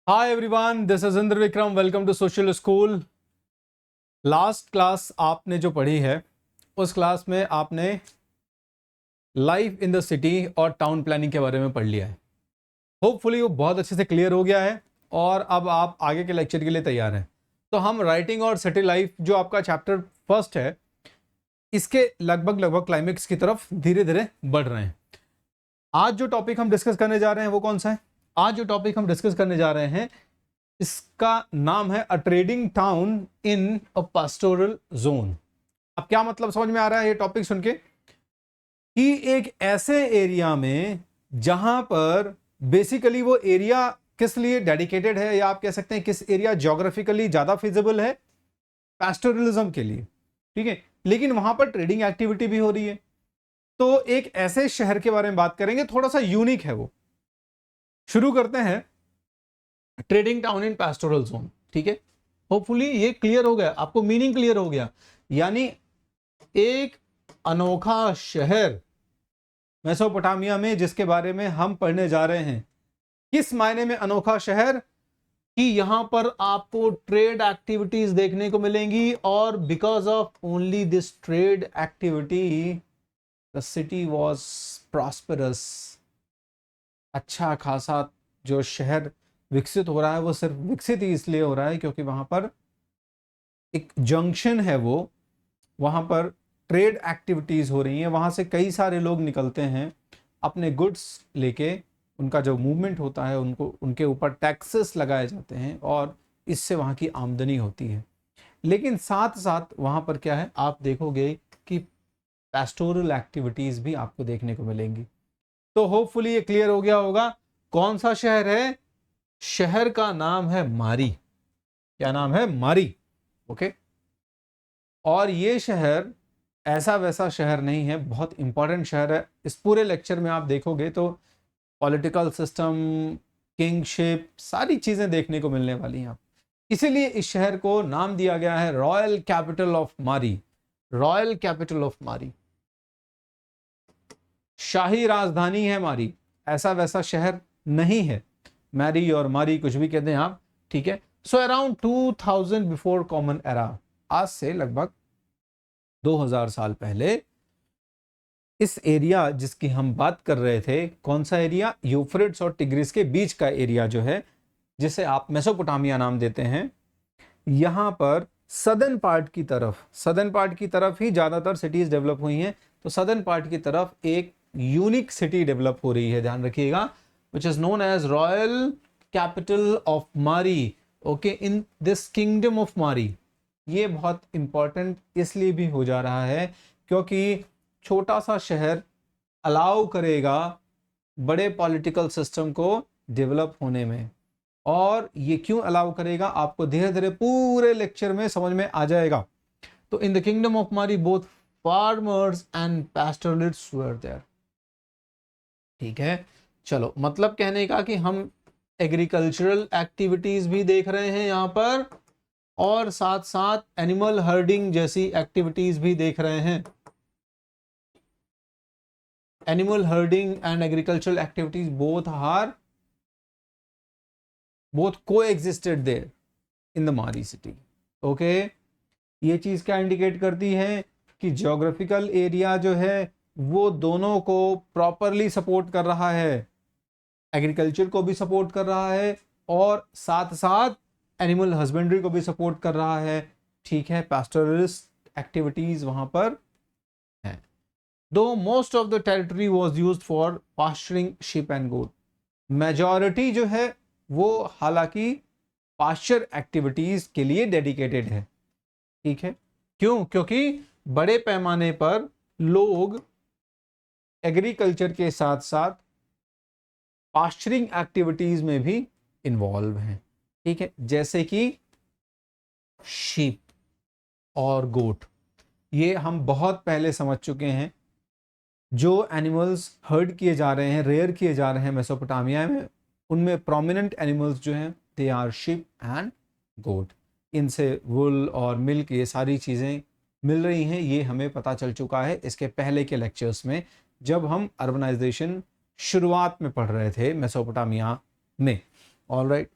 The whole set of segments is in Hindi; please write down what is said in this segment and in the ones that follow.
Hi everyone, this is Indra Vikram. Welcome to social school. Last class आपने जो पढ़ी है उस क्लास में आपने लाइफ इन द सिटी और टाउन प्लानिंग के बारे में पढ़ लिया है। होपफुली वो बहुत अच्छे से क्लियर हो गया है और अब आप आगे के लेक्चर के लिए तैयार हैं। तो हम राइटिंग और सिटी लाइफ जो आपका चैप्टर फर्स्ट है इसके लगभग क्लाइमेक्स की तरफ धीरे धीरे बढ़ रहे हैं। आज जो टॉपिक हम डिस्कस करने जा रहे हैं वो कौन सा है? आज जो टॉपिक हम डिस्कस करने जा रहे हैं इसका नाम है अ trading town in a pastoral zone. अब क्या मतलब समझ में आ रहा है ये टॉपिक सुन के? कि एक ऐसे एरिया में जहां पर बेसिकली वो एरिया किस लिए डेडिकेटेड है, या आप कह सकते हैं किस एरिया ज्योग्राफिकली ज्यादा फिजिबल है पास्टोरलिज्म के लिए, ठीक है, लेकिन वहां पर ट्रेडिंग एक्टिविटी भी हो रही है। तो एक ऐसे शहर के बारे में बात करेंगे, थोड़ा सा यूनिक है वो। शुरू करते हैं trading town in pastoral zone, ठीक है। होपफुली ये क्लियर हो गया, आपको मीनिंग क्लियर हो गया। यानी एक अनोखा शहर मेसोपोटामिया में जिसके बारे में हम पढ़ने जा रहे हैं। किस मायने में अनोखा शहर? कि यहां पर आपको ट्रेड एक्टिविटीज देखने को मिलेंगी और because of only this trade activity the city was prosperous. अच्छा खासा जो शहर विकसित हो रहा है वो सिर्फ विकसित ही इसलिए हो रहा है क्योंकि वहां पर एक जंक्शन है, वो वहां पर ट्रेड एक्टिविटीज हो रही हैं। वहां से कई सारे लोग निकलते हैं अपने गुड्स लेके, उनका जो मूवमेंट होता है उनको उनके ऊपर टैक्सेस लगाए जाते हैं और इससे वहां की आमदनी होती है। लेकिन साथ साथ वहां पर क्या है, आप देखोगे कि पेस्टोरल एक्टिविटीज भी आपको देखने को मिलेंगी। तो होपफुली ये क्लियर हो गया होगा कौन सा शहर है। शहर का नाम है मारी। क्या नाम है? मारी। ओके। और ये शहर ऐसा वैसा शहर नहीं है, बहुत इंपॉर्टेंट शहर है। इस पूरे लेक्चर में आप देखोगे तो पॉलिटिकल सिस्टम, किंगशिप, सारी चीजें देखने को मिलने वाली हैं आप। इसीलिए इस शहर को नाम दिया गया है रॉयल कैपिटल ऑफ मारी। रॉयल कैपिटल ऑफ मारी, शाही राजधानी है मारी, ऐसा वैसा शहर नहीं है। मैरी और मारी कुछ भी कहते हैं आप, ठीक है। So around 2000 before common era, आज से लगभग 2000 साल पहले इस एरिया जिसकी हम बात कर रहे थे, कौन सा एरिया? यूफ्रेट्स और टिग्रिस के बीच का एरिया जो है, जिसे आप मेसोपोटामिया नाम देते हैं। यहां पर सदर्न पार्ट की तरफ ही ज्यादातर सिटीज डेवलप हुई हैं। तो सदर्न पार्ट की तरफ एक यूनिक सिटी डेवलप हो रही है, ध्यान रखिएगा, which is known as royal capital of Mari. Okay, in this kingdom of Mari. ये बहुत इंपॉर्टेंट इसलिए भी हो जा रहा है क्योंकि छोटा सा शहर अलाउ करेगा बड़े पॉलिटिकल सिस्टम को डेवलप होने में। और ये क्यों अलाउ करेगा आपको धीरे धीरे पूरे लेक्चर में समझ में आ जाएगा। तो in the kingdom of Mari both farmers and pastoralists were there, ठीक है। चलो, मतलब कहने का कि हम एग्रीकल्चरल एक्टिविटीज भी देख रहे हैं यहां पर, और साथ साथ एनिमल हर्डिंग जैसी एक्टिविटीज भी देख रहे हैं। Animal herding and agricultural activities both coexisted there in the Mari city. Okay, ये चीज क्या इंडिकेट करती है कि ज्योग्राफिकल एरिया जो है वो दोनों को प्रॉपरली सपोर्ट कर रहा है, एग्रीकल्चर को भी सपोर्ट कर रहा है और साथ साथ एनिमल हस्बेंड्री को भी सपोर्ट कर रहा है, ठीक है। पास्टोरलिस्ट एक्टिविटीज वहां पर है। Though most of the territory was used for pasturing sheep and goat, majority जो है वो हालांकि पास्चर एक्टिविटीज के लिए डेडिकेटेड है, ठीक है। क्यों? क्योंकि बड़े पैमाने पर लोग एग्रीकल्चर के साथ साथ पास्चरिंग एक्टिविटीज में भी इन्वॉल्व हैं, ठीक है, जैसे कि शीप और गोट। ये हम बहुत पहले समझ चुके हैं। जो एनिमल्स हर्ड किए जा रहे हैं, रेयर किए जा रहे हैं मेसोपोटामिया में, उनमें प्रोमिनेंट एनिमल्स जो हैं दे आर शीप एंड गोट। इनसे वुल और मिल्क, ये सारी चीज़ें मिल रही हैं, ये हमें पता चल चुका है इसके पहले के लेक्चर्स में, जब हम अर्बनाइजेशन शुरुआत में पढ़ रहे थे मेसोपोटामिया में। ऑलराइट।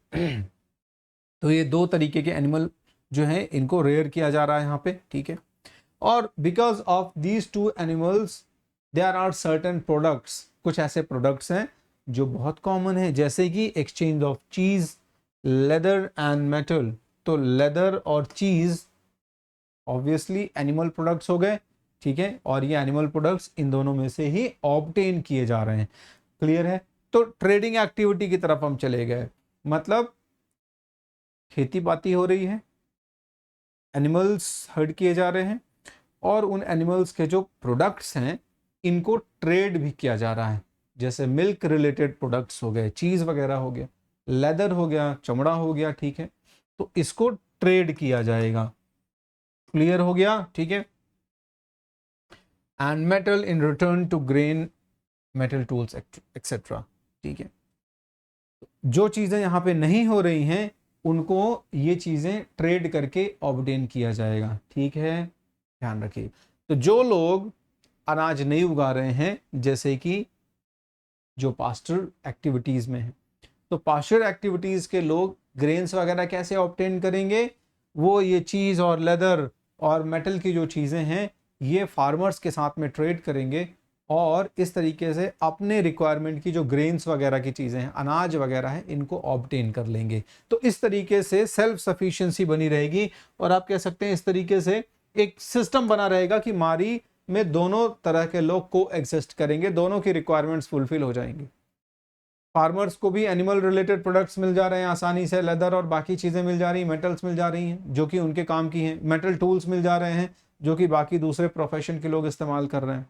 तो ये दो तरीके के एनिमल जो हैं इनको रेयर किया जा रहा है यहाँ पे, ठीक है। और because of these two animals there are certain products, कुछ ऐसे प्रोडक्ट्स हैं जो बहुत कॉमन है, जैसे कि एक्सचेंज ऑफ चीज, लेदर एंड मेटल। तो लेदर और चीज ऑब्वियसली एनिमल प्रोडक्ट्स हो गए, ठीक है, और ये एनिमल प्रोडक्ट्स इन दोनों में से ही ऑब्टेन किए जा रहे हैं। क्लियर है। तो ट्रेडिंग एक्टिविटी की तरफ हम चले गए, मतलब खेती बाती हो रही है, एनिमल्स हर्ड किए जा रहे हैं, और उन एनिमल्स के जो प्रोडक्ट्स हैं इनको ट्रेड भी किया जा रहा है। जैसे मिल्क रिलेटेड प्रोडक्ट्स हो गए, चीज वगैरह हो गया, लेदर हो गया, चमड़ा हो गया, ठीक है, तो इसको ट्रेड किया जाएगा। क्लियर हो गया, ठीक है। And metal in return to grain, metal tools etcetera, ठीक है। जो चीजें यहाँ पे नहीं हो रही हैं उनको ये चीजें ट्रेड करके ऑब्टेन किया जाएगा, ठीक है, ध्यान रखिए। तो जो लोग अनाज नहीं उगा रहे हैं, जैसे कि जो पास्चर एक्टिविटीज में है, तो पास्चर एक्टिविटीज के लोग ग्रेन्स वगैरह कैसे ऑब्टेन करेंगे? वो ये चीज और लेदर और मेटल की जो चीजें हैं ये फार्मर्स के साथ में ट्रेड करेंगे, और इस तरीके से अपने रिक्वायरमेंट की जो ग्रेन्स वगैरह की चीजें हैं, अनाज वगैरह है, इनको ऑब्टेन कर लेंगे। तो इस तरीके से सेल्फ सफिशिएंसी बनी रहेगी, और आप कह सकते हैं इस तरीके से एक सिस्टम बना रहेगा कि मारी में दोनों तरह के लोग को एग्जिस्ट करेंगे, दोनों की रिक्वायरमेंट्स फुलफिल हो जाएंगी। फार्मर्स को भी एनिमल रिलेटेड प्रोडक्ट्स मिल जा रहे हैं आसानी से, लेदर और बाकी चीज़ें मिल जा रही हैं, मेटल्स मिल जा रही हैं जो कि उनके काम की हैं, मेटल टूल्स मिल जा रहे हैं जो कि बाकी दूसरे प्रोफेशन के लोग इस्तेमाल कर रहे हैं,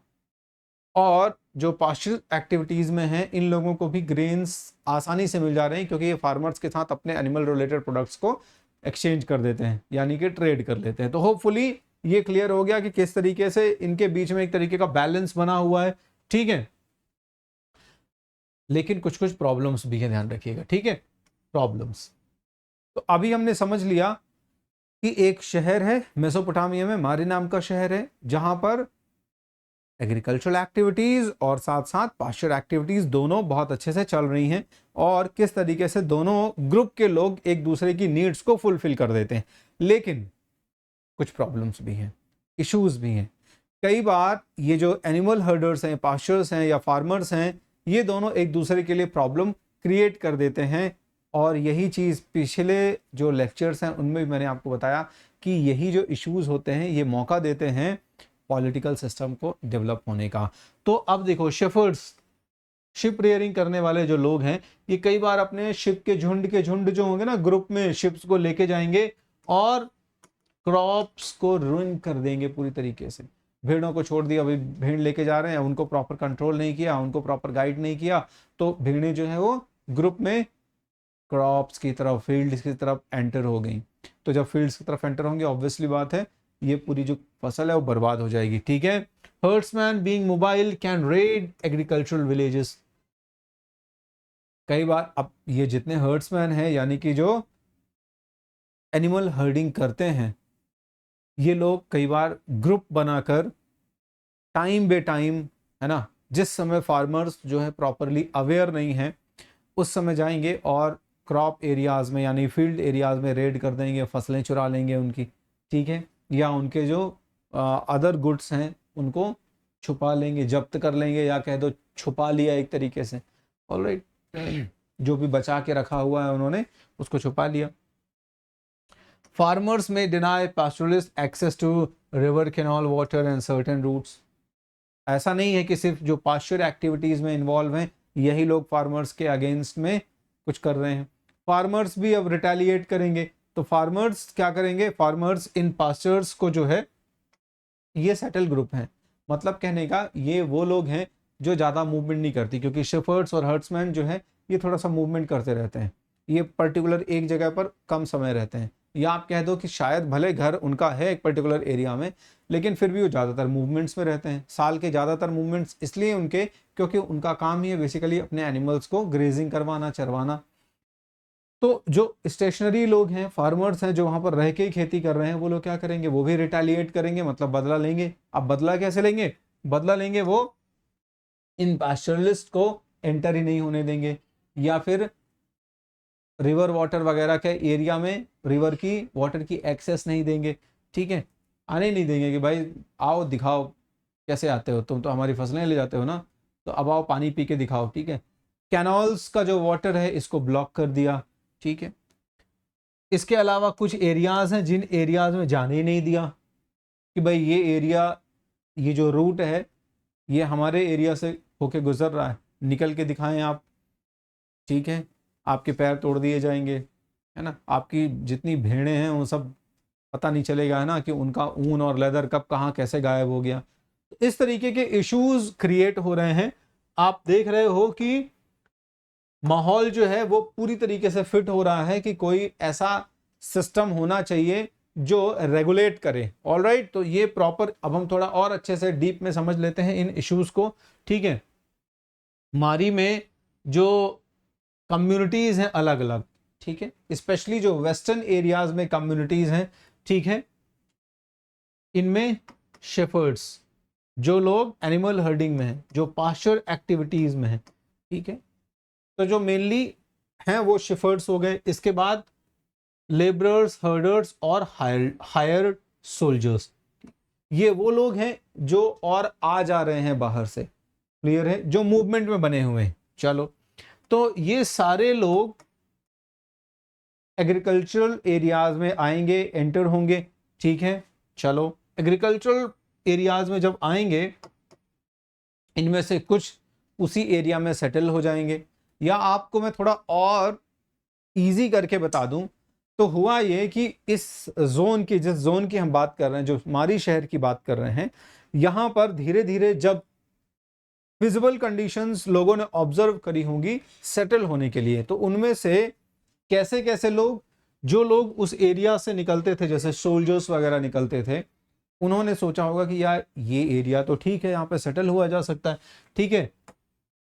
और जो पास्चर एक्टिविटीज़ में हैं इन लोगों को भी ग्रेन्स आसानी से मिल जा रहे हैं, क्योंकि ये फार्मर्स के साथ अपने एनिमल रिलेटेड प्रोडक्ट्स को एक्सचेंज कर देते हैं, यानी कि ट्रेड कर लेते हैं। तो होपफुली ये क्लियर हो गया कि किस तरीके से इनके बीच में एक तरीके का बैलेंस बना हुआ है, ठीक है। लेकिन कुछ कुछ प्रॉब्लम्स भी है, ध्यान रखिएगा, ठीक है, प्रॉब्लम्स। तो अभी हमने समझ लिया कि एक शहर है मेसोपोटामिया में, मारी नाम का शहर है, जहां पर एग्रीकल्चरल एक्टिविटीज और साथ साथ पास्चर एक्टिविटीज दोनों बहुत अच्छे से चल रही हैं, और किस तरीके से दोनों ग्रुप के लोग एक दूसरे की नीड्स को फुलफिल कर देते हैं। लेकिन कुछ प्रॉब्लम्स भी हैं, इश्यूज भी हैं। कई बार ये जो एनिमल हर्डर्स हैं, पास्चर्स हैं या फार्मर्स हैं, ये दोनों एक दूसरे के लिए प्रॉब्लम क्रिएट कर देते हैं, और यही चीज़ पिछले जो लेक्चर्स हैं उनमें भी मैंने आपको बताया कि यही जो इश्यूज होते हैं ये मौका देते हैं पॉलिटिकल सिस्टम को डेवलप होने का। तो अब देखो, शेफर्ड्स, शिप रेयरिंग करने वाले जो लोग हैं, ये कई बार अपने शिप के झुंड जो होंगे ना, ग्रुप में शिप्स को लेके जाएंगे और क्रॉप्स को रुइन कर देंगे पूरी तरीके से। भेड़ों को छोड़ दिया, अभी भेड़ लेके जा रहे हैं, उनको प्रॉपर कंट्रोल नहीं किया, उनको प्रॉपर गाइड नहीं किया, तो भेड़ें जो है वो ग्रुप में क्रॉप्स की तरफ, फील्ड्स की तरफ एंटर हो गई। तो जब फील्ड्स की तरफ एंटर होंगे, ऑब्वियसली बात है ये पूरी जो फसल है वो बर्बाद हो जाएगी, ठीक है। Herdsman being mobile can red agricultural villages. कई बार अब ये जितने हर्ड्समैन हैं, यानी कि जो एनिमल हर्डिंग करते हैं, ये लोग कई बार ग्रुप बनाकर टाइम बे टाइम, है ना, जिस समय फार्मर्स जो है प्रॉपरली अवेयर नहीं है उस समय जाएंगे और क्रॉप एरियाज़ में यानी फील्ड एरियाज़ में रेड कर देंगे, फसलें चुरा लेंगे उनकी, ठीक है, या उनके जो अदर गुड्स हैं उनको छुपा लेंगे, जब्त कर लेंगे, या कह दो छुपा लिया एक तरीके से, ऑलराइट। जो भी बचा के रखा हुआ है उन्होंने उसको छुपा लिया। Farmers may deny pastoralist access to river, canal water and certain routes. ऐसा नहीं है कि सिर्फ जो पास्चर एक्टिविटीज़ में इन्वॉल्व हैं यही लोग फार्मर्स के अगेंस्ट में कुछ कर रहे हैं। फार्मर्स भी अब रिटेलिएट करेंगे, तो फार्मर्स क्या करेंगे, फार्मर्स इन पास्चर्स को जो है ये सेटल ग्रुप हैं, मतलब कहने का ये वो लोग हैं जो ज़्यादा मूवमेंट नहीं करती, क्योंकि शेफर्ड्स और हर्ड्समैन जो है ये थोड़ा सा मूवमेंट करते रहते हैं, ये पर्टिकुलर एक जगह पर कम समय रहते हैं, या आप कह दो कि शायद भले घर उनका है एक पर्टिकुलर एरिया में, लेकिन फिर भी वो ज़्यादातर मूवमेंट्स में रहते हैं। साल के ज़्यादातर मूवमेंट्स इसलिए उनके, क्योंकि उनका काम ही है बेसिकली अपने एनिमल्स को ग्रेजिंग करवाना, चरवाना। तो जो स्टेशनरी लोग हैं, फार्मर्स हैं, जो वहाँ पर रह के ही खेती कर रहे हैं, वो लोग क्या करेंगे, वो भी रिटेलिएट करेंगे, मतलब बदला लेंगे। अब बदला कैसे लेंगे, बदला लेंगे वो इन पास्चरलिस्ट को एंटर ही नहीं होने देंगे, या फिर रिवर वाटर वगैरह के एरिया में रिवर की वाटर की एक्सेस नहीं देंगे, ठीक है, आने नहीं देंगे कि भाई आओ दिखाओ कैसे आते हो, तुम तो हमारी फसलें ले जाते हो ना, तो अब आओ पानी पी के दिखाओ, ठीक है। कैनाल्स का जो वाटर है इसको ब्लॉक कर दिया, ठीक है। इसके अलावा कुछ एरियाज हैं जिन एरियाज में जाने ही नहीं दिया कि भाई ये एरिया, ये जो रूट है ये हमारे एरिया से होके गुजर रहा है, निकल के दिखाएं आप, ठीक है। आपके पैर तोड़ दिए जाएंगे, है ना, आपकी जितनी भेड़ें हैं वो सब पता नहीं चलेगा, है ना, कि उनका ऊन और लेदर कब कहाँ कैसे गायब हो गया। तो इस तरीके के इश्यूज क्रिएट हो रहे हैं। आप देख रहे हो कि माहौल जो है वो पूरी तरीके से फिट हो रहा है कि कोई ऐसा सिस्टम होना चाहिए जो रेगुलेट करे। ऑलराइट, तो ये प्रॉपर, अब हम थोड़ा और अच्छे से डीप में समझ लेते हैं इन इश्यूज को, ठीक है। मारी में जो कम्युनिटीज हैं अलग अलग, ठीक है, स्पेशली जो वेस्टर्न एरियाज में कम्युनिटीज हैं, ठीक है, इनमें शेफर्ड्स, जो लोग एनिमल हर्डिंग में हैं, जो पास्चर एक्टिविटीज में हैं, ठीक है, तो जो मेनली हैं वो शेफर्ड्स हो गए। इसके बाद लेबरर्स, हर्डर्स और हायर्ड सोल्जर्स, ये वो लोग हैं जो और आ जा रहे हैं बाहर से, क्लियर है, जो मूवमेंट में बने हुए हैं। चलो, तो ये सारे लोग एग्रीकल्चरल एरियाज में आएंगे, एंटर होंगे, ठीक है। चलो, एग्रीकल्चरल एरियाज में जब आएंगे, इनमें से कुछ उसी एरिया में सेटल हो जाएंगे। या आपको मैं थोड़ा और इजी करके बता दूं तो हुआ ये कि इस जोन की, जिस जोन की हम बात कर रहे हैं, जो मारी शहर की बात कर रहे हैं, यहां पर धीरे धीरे जब फिजिबल कंडीशंस लोगों ने ऑब्जर्व करी होंगी सेटल होने के लिए, तो उनमें से कैसे कैसे लोग, जो लोग उस एरिया से निकलते थे, जैसे सोल्जर्स वगैरह निकलते थे, उन्होंने सोचा होगा कि यार ये एरिया तो ठीक है, यहाँ पे सेटल हुआ जा सकता है, ठीक है।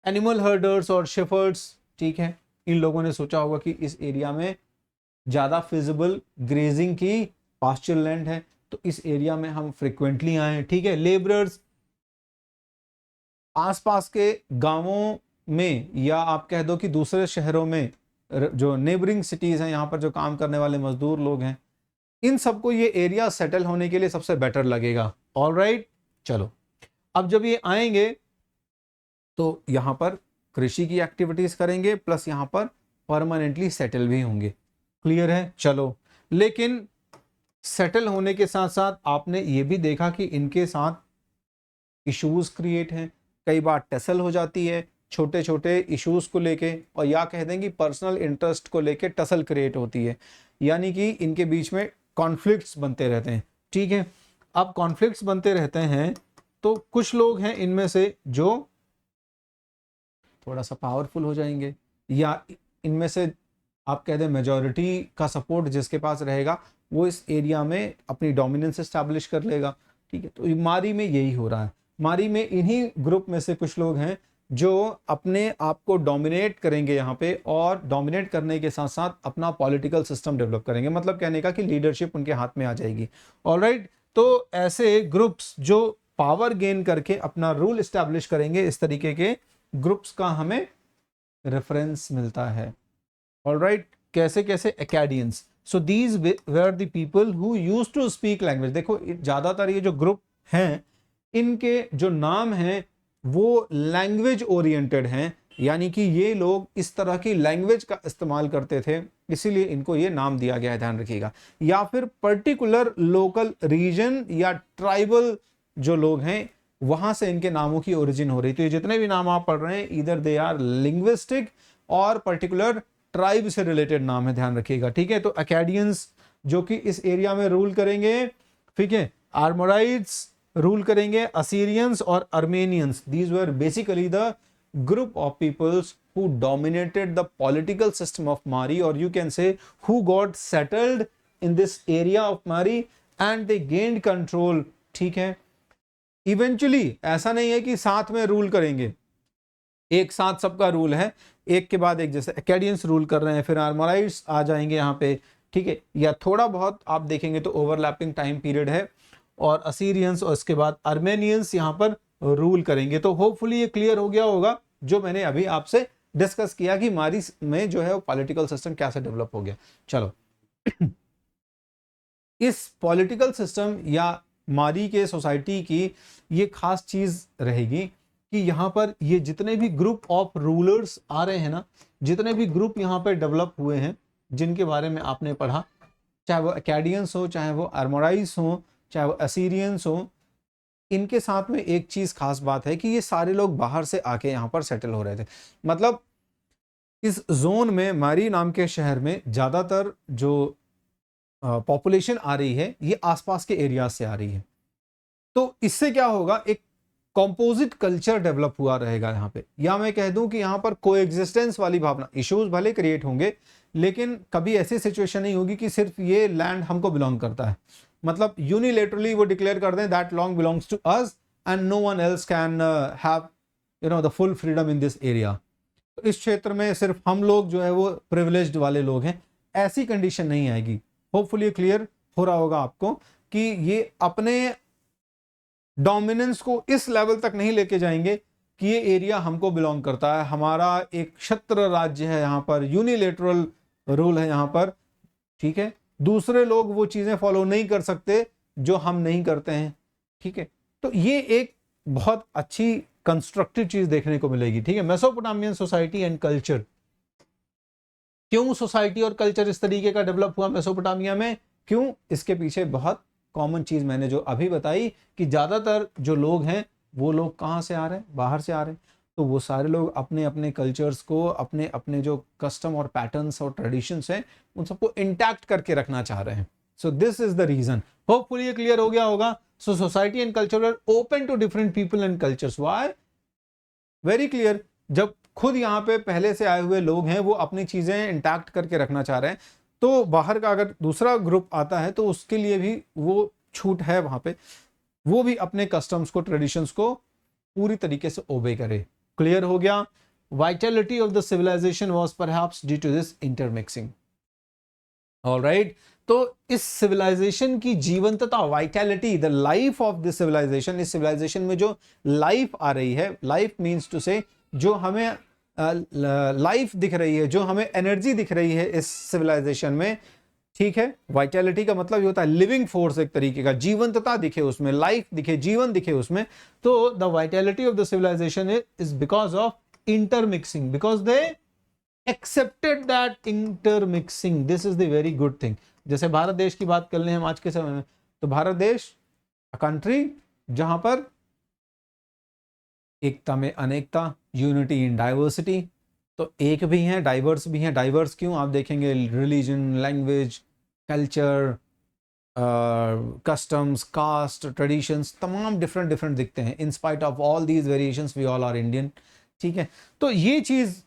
एनिमल हर्डर्स और शेफर्ड्स, ठीक है, इन लोगों ने सोचा होगा कि इस एरिया में ज़्यादा फिजिबल ग्रेजिंग की पास्चर लैंड है, तो इस एरिया में हम फ्रिक्वेंटली आए, ठीक है। लेबरर्स, आसपास के गांवों में या आप कह दो कि दूसरे शहरों में, जो नेबरिंग सिटीज़ हैं, यहाँ पर जो काम करने वाले मजदूर लोग हैं, इन सबको ये एरिया सेटल होने के लिए सबसे बेटर लगेगा। ऑलराइट, चलो, अब जब ये आएंगे तो यहाँ पर कृषि की एक्टिविटीज करेंगे, प्लस यहाँ पर परमानेंटली सेटल भी होंगे, क्लियर है। चलो, लेकिन सेटल होने के साथ साथ आपने ये भी देखा कि इनके साथ इश्यूज क्रिएट हैं, कई बार टसल हो जाती है छोटे छोटे इश्यूज को लेके, और या कह देंगे पर्सनल इंटरेस्ट को लेके टसल क्रिएट होती है, यानी कि इनके बीच में कॉन्फ्लिक्ट्स बनते रहते हैं, ठीक है। अब कॉन्फ्लिक्ट्स बनते रहते हैं तो कुछ लोग हैं इनमें से जो थोड़ा सा पावरफुल हो जाएंगे, या इनमें से आप कह दें मेजॉरिटी का सपोर्ट जिसके पास रहेगा वो इस एरिया में अपनी डोमिनेंस एस्टैब्लिश कर लेगा, ठीक है। तो मारी में यही हो रहा है। मारी में इन्हीं ग्रुप में से कुछ लोग हैं जो अपने आप को डोमिनेट करेंगे यहाँ पे, और डोमिनेट करने के साथ साथ अपना पॉलिटिकल सिस्टम डेवलप करेंगे, मतलब कहने का कि लीडरशिप उनके हाथ में आ जाएगी। ऑलराइट, तो ऐसे ग्रुप्स जो पावर गेन करके अपना रूल एस्टैब्लिश करेंगे, इस तरीके के ग्रुप्स का हमें रेफरेंस मिलता है। ऑलराइट, कैसे कैसे? Akkadians. So these were the people who used to speak language. देखो ज्यादातर ये जो ग्रुप हैं इनके जो नाम हैं वो लैंग्वेज ओरिएंटेड हैं, यानी कि ये लोग इस तरह की लैंग्वेज का इस्तेमाल करते थे, इसीलिए इनको ये नाम दिया गया है, ध्यान रखिएगा। या फिर पर्टिकुलर लोकल रीजन या ट्राइबल जो लोग हैं वहां से इनके नामों की ओरिजिन हो रही। तो ये जितने भी नाम आप पढ़ रहे हैं इधर दे आर लिंग्विस्टिक और पर्टिकुलर ट्राइब से रिलेटेड नाम है, ध्यान रखिएगा, ठीक है। तो अकेडियंस जो कि इस एरिया में रूल करेंगे, ठीक है। आर्मोराइड्स रूल करेंगे, असीरियंस और Armenians, these were basically the group of peoples who dominated the political system of Mari, or you can say who got settled in this area of Mari and they gained control, ठीक है। इवेंचुअली ऐसा नहीं है कि साथ में रूल करेंगे, एक साथ सबका रूल है, एक के बाद एक, जैसे एकेडियंस रूल कर रहे हैं, फिर आर्मोराइड्स आ जाएंगे यहाँ पे, ठीक है। या थोड़ा बहुत आप देखेंगे तो ओवरलैपिंग टाइम पीरियड है, और असीरियंस और इसके बाद अर्मेनियंस यहाँ पर रूल करेंगे। तो होपफुली ये क्लियर हो गया होगा जो मैंने अभी आपसे डिस्कस किया कि मारी में जो है वो पॉलिटिकल सिस्टम कैसे डेवलप हो गया। चलो इस पॉलिटिकल सिस्टम या मारी के सोसाइटी की ये खास चीज रहेगी कि यहाँ पर ये जितने भी ग्रुप ऑफ रूलर्स आ रहे हैं ना, जितने भी ग्रुप यहाँ पर डेवलप हुए हैं जिनके बारे में आपने पढ़ा, चाहे वो अकेडियंस हो, चाहे वो आर्मोराइज हो, चाहे वो असीरियंस हो, इनके साथ में एक चीज खास बात है कि ये सारे लोग बाहर से आके यहाँ पर सेटल हो रहे थे। मतलब इस जोन में, मारी नाम के शहर में ज्यादातर जो पॉपुलेशन आ रही है ये आसपास के एरिया से आ रही है। तो इससे क्या होगा, एक कॉम्पोजिट कल्चर डेवलप हुआ रहेगा यहाँ पे, या मैं कह दूं कि यहाँ पर कोएग्जिस्टेंस वाली भावना, इश्यूज भले क्रिएट होंगे लेकिन कभी ऐसी सिचुएशन नहीं होगी कि सिर्फ ये लैंड हमको बिलोंग करता है, मतलब यूनिलेटरली वो डिक्लेयर कर दें that long belongs to us and no one else can have the full freedom in this area. तो इस क्षेत्र में सिर्फ हम लोग जो है वो प्रिविलेज्ड वाले लोग हैं, ऐसी कंडीशन नहीं आएगी। होपफुली क्लियर हो रहा होगा आपको कि ये अपने डोमिनेंस को इस लेवल तक नहीं लेके जाएंगे कि ये एरिया हमको बिलोंग करता है, हमारा एक क्षत्र राज्य है, यहाँ पर यूनिलेटरल रूल है यहाँ पर, ठीक है, दूसरे लोग वो चीजें फॉलो नहीं कर सकते जो हम नहीं करते हैं, ठीक है। तो ये एक बहुत अच्छी कंस्ट्रक्टिव चीज देखने को मिलेगी, ठीक है। मेसोपोटामियन सोसाइटी एंड कल्चर, क्यों सोसाइटी और कल्चर इस तरीके का डेवलप हुआ मेसोपोटामिया में, क्यों, इसके पीछे बहुत कॉमन चीज मैंने जो अभी बताई कि ज्यादातर जो लोग हैं वो लोग कहाँ से आ रहे हैं, बाहर से आ रहे हैं। तो वो सारे लोग अपने अपने कल्चर्स को, अपने अपने जो कस्टम और पैटर्न्स और ट्रेडिशंस हैं उन सबको इंटैक्ट करके रखना चाह रहे हैं। So this is the reason. Hopefully ये क्लियर हो गया होगा। So society and culture are open to different people and cultures. Why? Very clear. जब खुद यहाँ पे पहले से आए हुए लोग हैं वो अपनी चीजें इंटैक्ट करके रखना चाह रहे हैं, तो बाहर का अगर दूसरा ग्रुप आता है तो उसके लिए भी वो छूट है वहां पे, वो भी अपने कस्टम्स को, ट्रेडिशंस को पूरी तरीके से ओबे करे। क्लियर हो गया? Vitality of the civilization was perhaps due to this intermixing. Alright, तो इस सिविलाइजेशन की जीवंतता, vitality, the life of this civilization, इस सिविलाइजेशन में जो लाइफ आ रही है, लाइफ मीन्स टू से जो हमें लाइफ दिख रही है, जो हमें एनर्जी दिख रही है इस सिविलाइजेशन में, ठीक है। वाइटलिटी का मतलब ये होता है लिविंग फोर्स, एक तरीके का जीवंतता दिखे उसमें, लाइफ दिखे, जीवन दिखे उसमें। तो the vitality of the civilisation is because of intermixing, because they accepted that intermixing. This is the very good thing. जैसे भारत देश की बात कर लें हम आज के समय में, तो भारत देश कंट्री जहां पर एकता में अनेकता, यूनिटी इन डाइवर्सिटी, तो एक भी हैं, डाइवर्स भी हैं। डाइवर्स क्यों? आप देखेंगे religion, language, culture, customs, caste, traditions, तमाम डिफरेंट डिफरेंट दिखते हैं। In spite of all these variations we all are Indian, ठीक है। तो ये चीज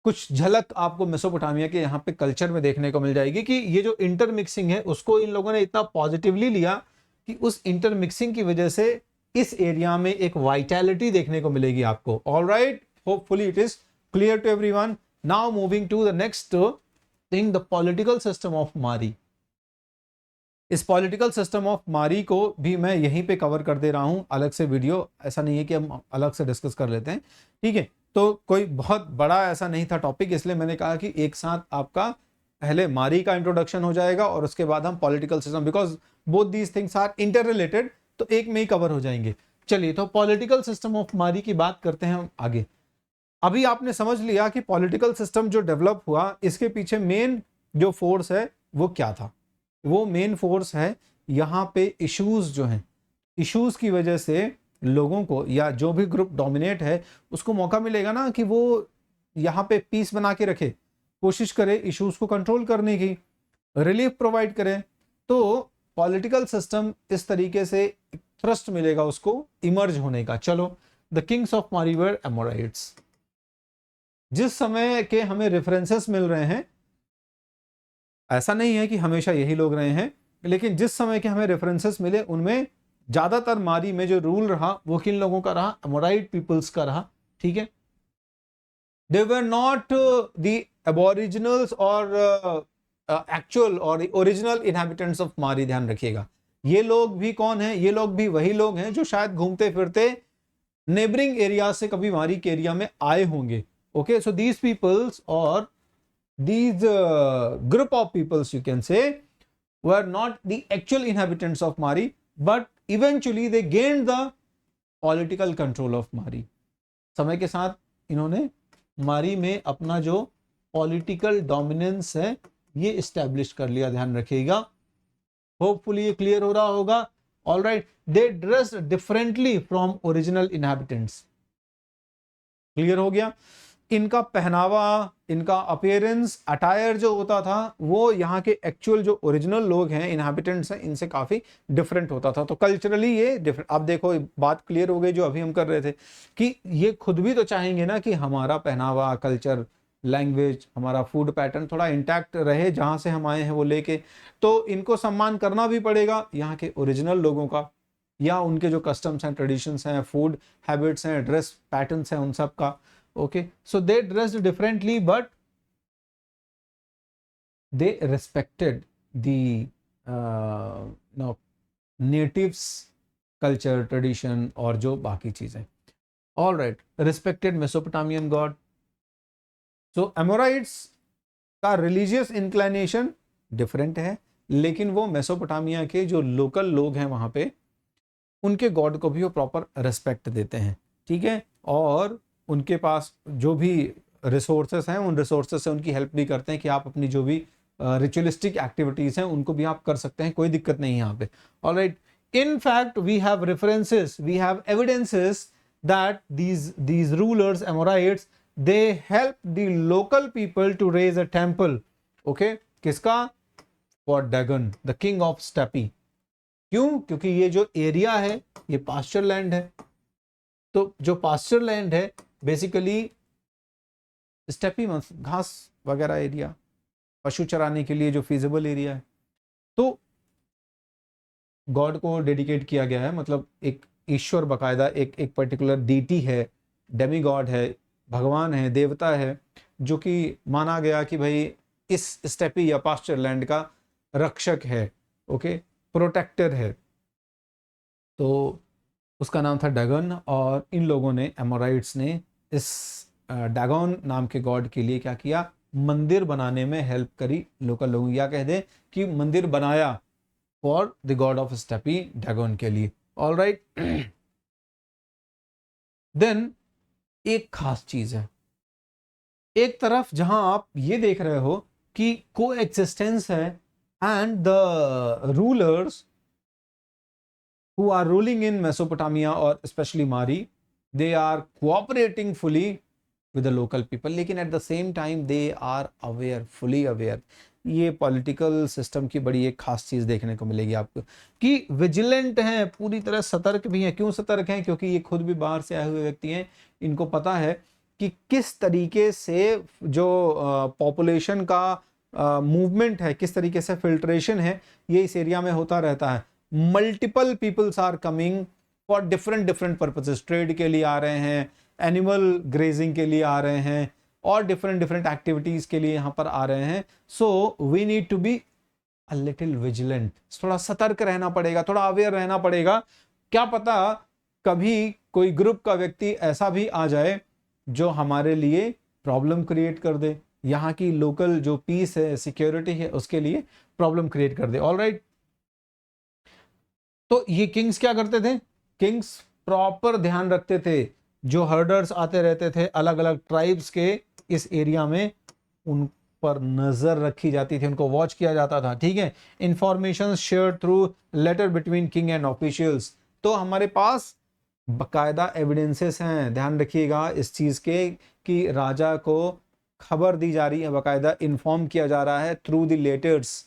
कुछ झलक आपको मेसोपोटामिया के यहाँ पे कल्चर में देखने को मिल जाएगी कि ये जो इंटरमिक्सिंग है उसको इन लोगों ने इतना पॉजिटिवली लिया कि उस इंटरमिक्सिंग की वजह से इस एरिया में एक वाइटलिटी देखने को मिलेगी आपको। Alright, hopefully it is clear to everyone. Now moving to the next thing, the political system of Mari. इस पॉलिटिकल सिस्टम ऑफ मारी को भी मैं यहीं पे कवर कर दे रहा हूं अलग से वीडियो, ऐसा नहीं है कि हम अलग से डिस्कस कर लेते हैं, ठीक है। तो कोई बहुत बड़ा ऐसा नहीं था टॉपिक, इसलिए मैंने कहा कि एक साथ आपका पहले मारी का इंट्रोडक्शन हो जाएगा और उसके बाद हम political system, because both these things are interrelated, तो एक में ही कवर हो जाएंगे। चलिए, तो पॉलिटिकल सिस्टम ऑफ मारी की बात करते हैं हम आगे। अभी आपने समझ लिया कि पॉलिटिकल सिस्टम जो डेवलप हुआ इसके पीछे मेन जो फोर्स है वो क्या था। वो मेन फोर्स है यहाँ पे इश्यूज जो हैं, इश्यूज की वजह से लोगों को या जो भी ग्रुप डोमिनेट है उसको मौका मिलेगा ना कि वो यहाँ पे पीस बना के रखे, कोशिश करे इश्यूज को कंट्रोल करने की, रिलीफ प्रोवाइड करे। तो पॉलिटिकल सिस्टम इस तरीके से थ्रस्ट मिलेगा उसको इमर्ज होने का। चलो, द किंग्स ऑफ मारी वर एमोराइट्स। जिस समय के हमें रेफरेंसेस मिल रहे हैं, ऐसा नहीं है कि हमेशा यही लोग रहे हैं, लेकिन जिस समय के हमें रेफरेंसेस मिले उनमें ज्यादातर मारी में जो रूल रहा वो किन लोगों का रहा? एमोराइट पीपल्स का रहा, ठीक है। दे वर नॉट द एबोरिजिनल्स और एक्चुअल और ओरिजिनल इनहैबिटेंट्स ऑफ मारी। ध्यान रखिएगा, ये लोग भी कौन है? ये लोग भी वही लोग हैं जो शायद घूमते फिरते नेबरिंग एरिया से कभी मारी के एरिया में आए होंगे, Okay, so these peoples or these group of peoples, you can say, were not the actual inhabitants of Mari, but eventually they gained the political control of Mari. समय के साथ इन्होंने मारी में अपना जो पॉलिटिकल डोमिनेंस है ये इस्टेब्लिश कर लिया, ध्यान रखिएगा। होपफुली ये क्लियर हो रहा होगा। All right, they dressed differently from original inhabitants. Clear हो गया। इनका पहनावा, इनका अपीयरेंस, अटायर जो होता था वो यहाँ के एक्चुअल जो ओरिजिनल लोग हैं, इनहैबिटेंट्स हैं, इनसे काफी डिफरेंट होता था। तो कल्चरली ये डिफरेंट। अब देखो बात क्लियर हो गई जो अभी हम कर रहे थे कि ये खुद भी तो चाहेंगे ना कि हमारा पहनावा, कल्चर, लैंग्वेज, हमारा फूड पैटर्न थोड़ा इंटैक्ट रहे, जहां से हम आए हैं वो लेके। तो इनको सम्मान करना भी पड़ेगा यहाँ के ओरिजिनल लोगों का, या उनके जो कस्टम्स हैं, ट्रेडिशंस हैं, फूड हैबिट्स हैं, ड्रेस पैटर्न्स हैं, उन सब का। Okay, so they dressed differently, but they respected the natives culture, tradition और जो बाकी चीजें। All right, respected Mesopotamian god. So Amorites का religious inclination different है, लेकिन वो मेसोपोटामिया के जो लोकल लोग हैं वहां पे उनके गॉड को भी वो प्रॉपर रेस्पेक्ट देते हैं। ठीक है, और उनके पास जो भी रिसोर्सेस हैं उन रिसोर्सेस से उनकी हेल्प भी करते हैं कि आप अपनी जो भी रिचुअलिस्टिक एक्टिविटीज हैं उनको भी आप कर सकते हैं, कोई दिक्कत नहीं है यहाँ पे। Alright, in fact we have references, we have evidences that these rulers, Amorites, they helped the local people to raise a temple. Okay, किसका? For Dagon, the king of Steppe. क्यों? क्योंकि ये जो एरिया है ये पास्चर लैंड है। तो जो पास्चर लैंड है बेसिकली स्टेपी घास वगैरह एरिया, पशु चराने के लिए जो फिजिबल एरिया है, तो गॉड को डेडिकेट किया गया है। मतलब एक ईश्वर बकायदा एक पर्टिकुलर डीटी है, डेमी गॉड है, भगवान है, देवता है, जो कि माना गया कि भाई इस स्टेपी या पास्चर लैंड का रक्षक है। ओके, प्रोटेक्टर है। तो उसका नाम था डैगन, और इन लोगों ने, एमोराइट्स ने, इस डैगन नाम के गॉड के लिए क्या किया? मंदिर बनाने में हेल्प करी लोकल लोगों, या कह दे कि मंदिर बनाया for the God of steppe, dragon के लिए। ऑल राइट, देन एक खास चीज है, एक तरफ जहां आप ये देख रहे हो कि को एक्सिस्टेंस है and the rulers who are ruling in Mesopotamia or especially Mari, they are cooperating fully with the local people, लेकिन at the same time they are aware, fully aware। ये पॉलिटिकल सिस्टम की बड़ी एक खास चीज देखने को मिलेगी आपको कि विजिलेंट हैं, पूरी तरह सतर्क भी हैं। क्यों सतर्क हैं? क्योंकि ये खुद भी बाहर से आए हुए व्यक्ति हैं, इनको पता है कि किस तरीके से जो पॉपुलेशन का मूवमेंट है, किस तरीके से फिल्ट्रेशन है, ये इस एरिया में होता रहता है। Multiple peoples are coming for different purposes, trade के लिए आ रहे हैं, एनिमल ग्रेजिंग के लिए आ रहे हैं, और डिफरेंट एक्टिविटीज के लिए यहां पर आ रहे हैं। So we need to be a little vigilant, थोड़ा सतर्क रहना पड़ेगा, थोड़ा अवेयर रहना पड़ेगा। क्या पता कभी कोई ग्रुप का व्यक्ति ऐसा भी आ जाए जो हमारे लिए प्रॉब्लम क्रिएट कर दे, यहाँ की लोकल जो पीस है, सिक्योरिटी है, उसके लिए प्रॉब्लम क्रिएट कर दे। ऑल राइट, तो ये किंग्स क्या करते थे? किंग्स प्रॉपर ध्यान रखते थे, जो हर्डर्स आते रहते थे अलग अलग ट्राइब्स के इस एरिया में, उन पर नजर रखी जाती थी, उनको वॉच किया जाता था। ठीक है, information share through letter between king and officials. तो हमारे पास बकायदा एविडेंसेस हैं, ध्यान रखिएगा इस चीज के, कि राजा को खबर दी जा रही है, बकायदा इन्फॉर्म किया जा रहा है थ्रू द लेटर्स,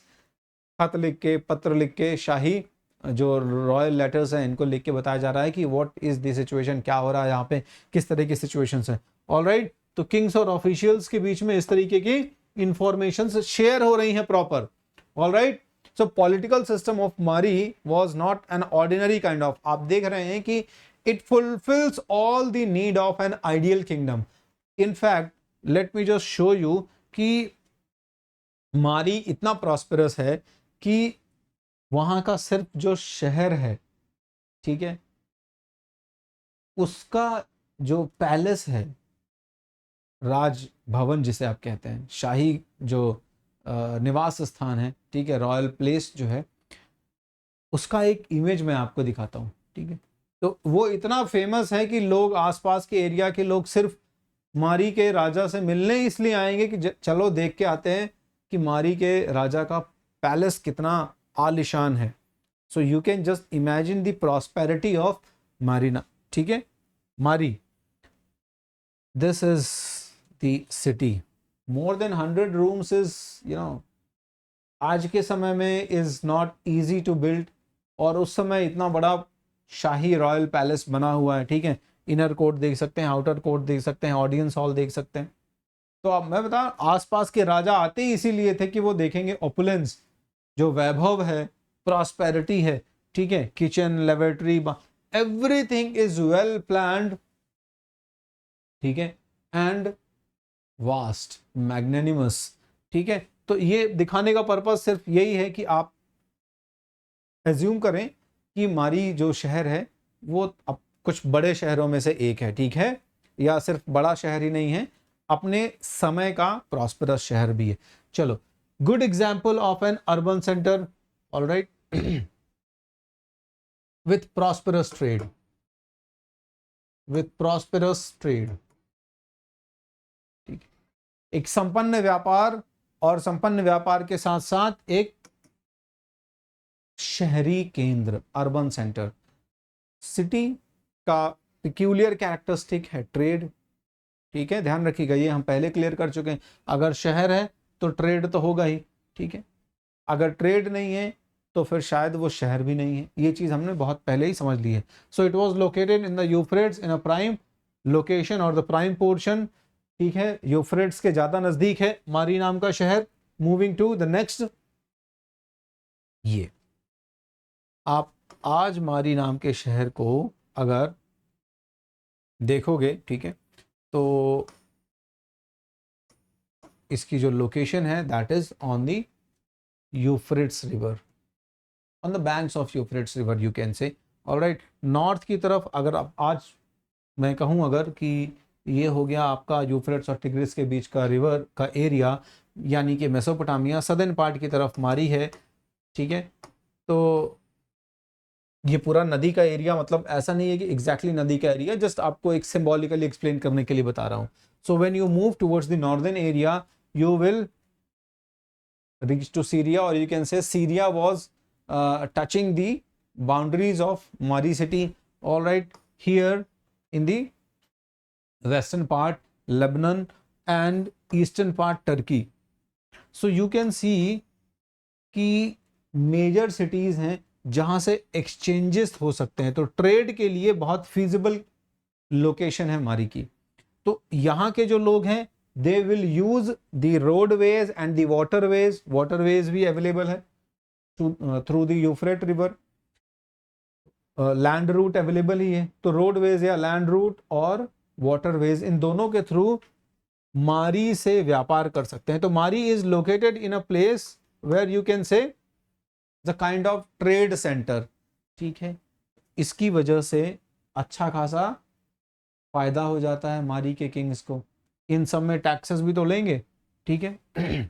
खत लिख के, पत्र लिख के, शाही जो रॉयल लेटर्स हैं इनको लिख के बताया जा रहा है कि व्हाट इज द सिचुएशन, क्या हो रहा है यहाँ पे, किस तरह की सिचुएशंस हैं। ऑलराइट, तो किंग्स और ऑफिशियल्स के बीच में इस तरीके की इंफॉर्मेशन शेयर हो रही हैं proper. Alright, so political system of Mari was not an ordinary kind of, आप देख रहे हैं कि it fulfills all the need of an ideal kingdom. In fact let me just show you कि मारी इतना प्रॉस्पेरस है कि वहां का सिर्फ जो शहर है, ठीक है, उसका जो पैलेस है, राज भवन जिसे आप कहते हैं, शाही जो निवास स्थान है, ठीक है, रॉयल प्लेस जो है, उसका एक इमेज मैं आपको दिखाता हूँ, ठीक है। तो वो इतना फेमस है कि लोग, आसपास के एरिया के लोग सिर्फ मारी के राजा से मिलने इसलिए आएंगे कि चलो देख के आते हैं कि मारी के राजा का पैलेस कितना आलिशान है। So you can just imagine the prosperity of Marina, ठीक है। Mari, this is the city, more than 100 rooms is, you know, आज के समय में is not easy to build, और उस समय इतना बड़ा शाही रॉयल पैलेस बना हुआ है, ठीक है। इनर कोर्ट देख सकते हैं, आउटर कोर्ट देख सकते हैं, ऑडियंस हॉल देख सकते हैं। तो अब मैं बता, आसपास के राजा आते ही इसीलिए थे कि वो देखेंगे ओपुलेंस, जो वैभव है, प्रॉस्पेरिटी है, ठीक है, kitchen, laboratory, everything is well planned, ठीक है, एंड वास्ट, मैग्नेनिमस, ठीक है। तो ये दिखाने का पर्पस सिर्फ यही है कि आप एज्यूम करें कि मारी जो शहर है वो अब कुछ बड़े शहरों में से एक है, ठीक है, या सिर्फ बड़ा शहर ही नहीं है, अपने समय का प्रॉस्पेरस शहर भी है। चलो, good example of N urban centre, alright, with prosperous trade, with prosperous trade, ठीक है। एक संपन्न व्यापार, और संपन्न व्यापार के साथ साथ एक शहरी केंद्र, अर्बन सेंटर। सिटी का पिक्यूलियर कैरेक्टरिस्टिक है ट्रेड, ठीक है, ध्यान रखिएगा, ये हम पहले क्लियर कर चुके हैं। अगर शहर है तो ट्रेड तो होगा ही, ठीक है, अगर ट्रेड नहीं है तो फिर शायद वो शहर भी नहीं है, ये चीज हमने बहुत पहले ही समझ ली है। So it was located in the Euphrates in a prime location और द प्राइम पोर्शन, ठीक है, यूफ्रेट्स के ज्यादा नजदीक है मारी नाम का शहर। मूविंग टू द नेक्स्ट, ये आप आज मारी नाम के शहर को अगर देखोगे, ठीक है, तो इसकी जो लोकेशन है that is on the Euphrates river, on the banks of Euphrates river you can से, ऑलराइट। नॉर्थ की तरफ अगर आप आज मैं कहूँ अगर कि ये हो गया आपका यूफ्रेट्स और टिग्रिस के बीच का रिवर का एरिया, यानी कि मेसोपोटामिया, सदर्न पार्ट की तरफ मारी है, ठीक है। तो ये पूरा नदी का एरिया, मतलब ऐसा नहीं है कि एग्जैक्टली नदी का एरिया, जस्ट आपको एक सिंबॉलिकली एक्सप्लेन करने के लिए बता रहा हूँ। So when you move towards the northern area you will reach to Syria, or you can say Syria was touching the boundaries of Mari city, all right, here in the western part Lebanon and eastern part Turkey. So you can see कि मेजर सिटीज हैं जहां से एक्सचेंजेस हो सकते हैं, तो ट्रेड के लिए बहुत फीजिबल लोकेशन है मारी की। तो यहाँ के जो लोग हैं they will use the roadways and the waterways भी अवेलेबल है through the Euphrates river, land route available ही है। तो रोडवेज या लैंड रूट और वाटरवेज, इन दोनों के थ्रू मारी से व्यापार कर सकते हैं। तो Mari is located in a place where you can say the kind of trade centre, ठीक है। इसकी वजह से अच्छा खासा फायदा हो जाता है मारी के किंग्स को। इन सब में टैक्सेस भी तो लेंगे, ठीक है।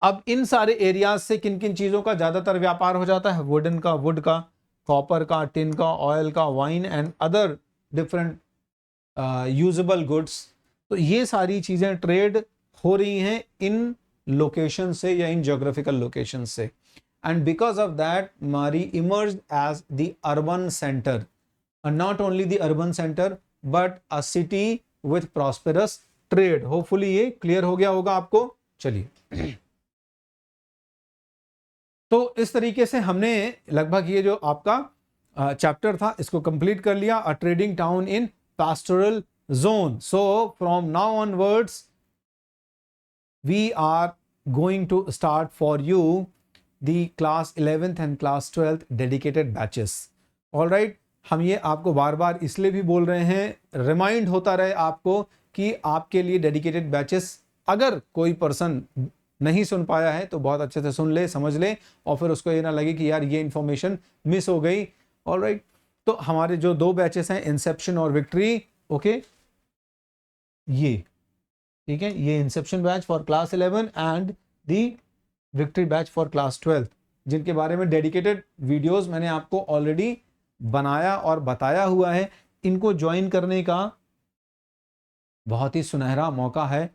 अब इन सारे एरियाज से किन किन चीजों का ज्यादातर व्यापार हो जाता है? वुडन का, वुड का, कॉपर का, टिन का, ऑयल का, wine and other different usable goods. तो ये सारी चीजें ट्रेड हो रही हैं इन लोकेशन से या इन ज्योग्राफिकल लोकेशन से। And because of that Mari emerged as the urban centre, not only the urban centre but a city with prosperous trade. Hopefully ये क्लियर हो गया होगा आपको। चलिए, तो इस तरीके से हमने लगभग ये जो आपका चैप्टर था इसको कंप्लीट कर लिया, अ trading town in pastoral zone. So from now onwards we are going to start for you the class 11th and class 12th dedicated batches. All right, हम ये आपको बार बार इसलिए भी बोल रहे हैं, रिमाइंड होता रहे आपको कि आपके लिए डेडिकेटेड बैचेस, अगर कोई पर्सन नहीं सुन पाया है तो बहुत अच्छे से सुन ले, समझ ले, और फिर उसको ये ना लगे कि यार ये इंफॉर्मेशन मिस हो गई। ऑलराइट, तो हमारे जो 2 बैचेस हैं, इंसेप्शन और विक्ट्री, ओके, ये ठीक है, ये Inception batch for class 11 and the victory batch for class 12, जिनके बारे में डेडिकेटेड वीडियोस मैंने आपको ऑलरेडी बनाया और बताया हुआ है। इनको ज्वाइन करने का बहुत ही सुनहरा मौका है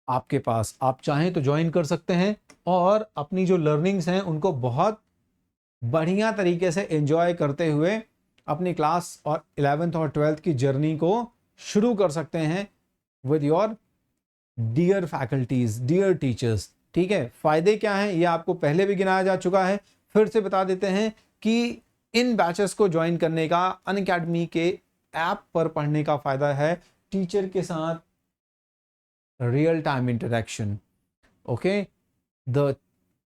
आपके पास, आप चाहें तो ज्वाइन कर सकते हैं और अपनी जो लर्निंग्स हैं उनको बहुत बढ़िया तरीके से एंजॉय करते हुए अपनी क्लास और 11th और 12th की जर्नी को शुरू कर सकते हैं with your dear faculties, dear teachers. ठीक है, फायदे क्या हैं ये आपको पहले भी गिनाया जा चुका है, फिर से बता देते हैं कि इन बैचेस को ज्वाइन करने का, अनअकैडमी के ऐप पर पढ़ने का फायदा है टीचर के साथ real time interaction, okay, the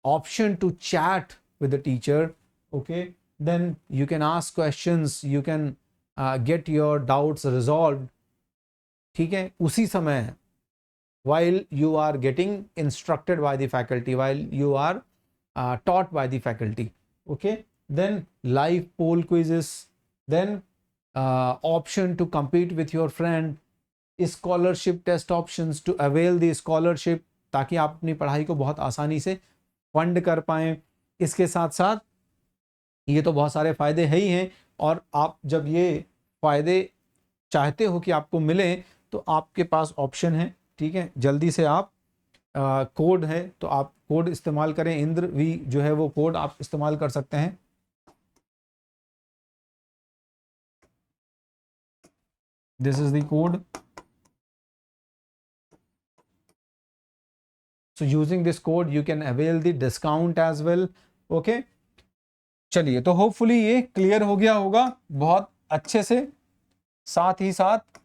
option to chat with the teacher, okay, then you can ask questions, you can get your doubts resolved, ठीक है, उसी समय while you are getting instructed by the faculty, while you are taught by the faculty, okay, then live poll quizzes, then option to compete with your friend, scholarship test options to avail the scholarship, ताकि आप अपनी पढ़ाई को बहुत आसानी से फंड कर पाएं। इसके साथ साथ ये तो बहुत सारे फायदे है ही हैं, और आप जब ये फायदे चाहते हो कि आपको मिले तो आपके पास ऑप्शन है, ठीक है, जल्दी से आप कोड है तो आप कोड इस्तेमाल करें, इंद्र वी जो है वो कोड आप इस्तेमाल कर सकते हैं। This is the code, so using this code you can avail the discount as well, okay। चलिए, तो होपफुली ये क्लियर हो गया होगा बहुत अच्छे से, साथ ही साथ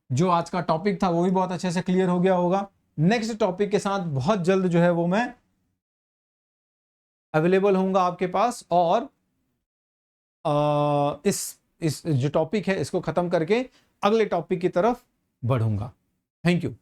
जो आज का टॉपिक था वो भी बहुत अच्छे से क्लियर हो गया होगा। नेक्स्ट टॉपिक के साथ बहुत जल्द जो है वो मैं अवेलेबल होऊंगा आपके पास, और इस जो टॉपिक है इसको खत्म करके अगले टॉपिक की तरफ बढ़ूंगा। Thank you.